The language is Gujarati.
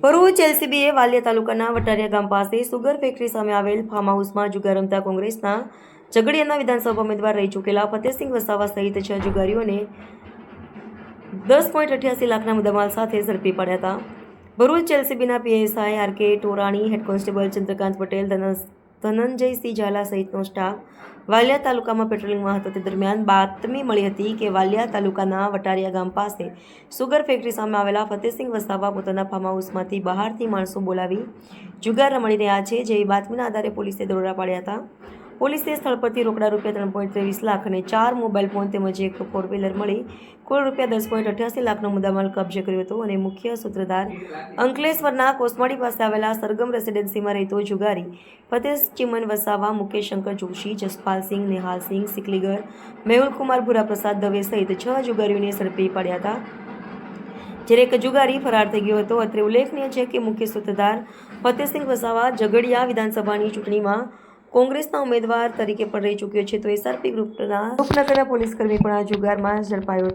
ભરૂચ એલસીબીએ વાલિયા તાલુકાના વટારિયા ગામ પાસે સુગર ફેક્ટરી સામે આવેલ ફાર્મ હાઉસમાં જુગાર રમતા કોંગ્રેસના ઝઘડિયાના વિધાનસભા ઉમેદવાર રહી ચૂકેલા ફતેહસિંહ વસાવા સહિત 6 જુગારીઓને 10.88 લાખના મુદ્દામાલ સાથે ઝડપી પાડ્યા હતા. ભરૂચ એલસીબીના PSI R K Torani, head constable Chandrakant Patel, Dhananjaysinh Zala સહિતનો સ્ટાફ વાલિયા તાલુકામાં પેટ્રોલિંગમાં હતો. તે દરમિયાન બાતમી મળી હતી કે વાલિયા તાલુકાના વટારિયા ગામ પાસે સુગર ફેક્ટરી સામે આવેલા ફતેહસિંહ વસાવા પોતાના ફાર્મ હાઉસમાંથી બહારથી માણસો બોલાવી જુગાર રમાડી રહ્યા છે. જેવી બાતમીના આધારે પોલીસે દરોડા પાડ્યા હતા. પોલીસે સ્થળ પરથી રોકડા રૂપિયા 3.23 લાખ અને 4 મોબાઈલ ફોન તેમજ એક 4 વ્હીલર મળી કુલ રૂપિયા 10.88 લાખનો મુદ્દામાલ કબજે કર્યો હતો અને મુખ્ય સૂત્રધાર અંકલેશ્વરના કોસમાડી પાસે આવેલા સરગમ રેસિડેન્સીમાં રહેતો જુગારી ફતેહ ચિમન વસાવા, મુકેશ શંકર જોશી, જસપાલસિંહ, નેહાલસિંહ સિકલીગર, મેહુલકુમાર ભૂરાપ્રસાદ દવે સહિત 6 જુગારીઓને ઝડપી પાડ્યા હતા. જ્યારે એક જુગારી ફરાર થઈ ગયો હતો. અત્રે ઉલ્લેખનીય છે કે મુખ્ય સૂત્રધાર ફતેહસિંહ વસાવા ઝઘડિયા વિધાનસભાની ચૂંટણીમાં કોંગ્રેસના ઉમેદવાર તરીકે પણ રહી ચૂક્યો છે. તો એસઆરપી ગ્રુપના રૂપનગરના પોલીસકર્મી પણ આ જુગારમાં ઝડપાયો.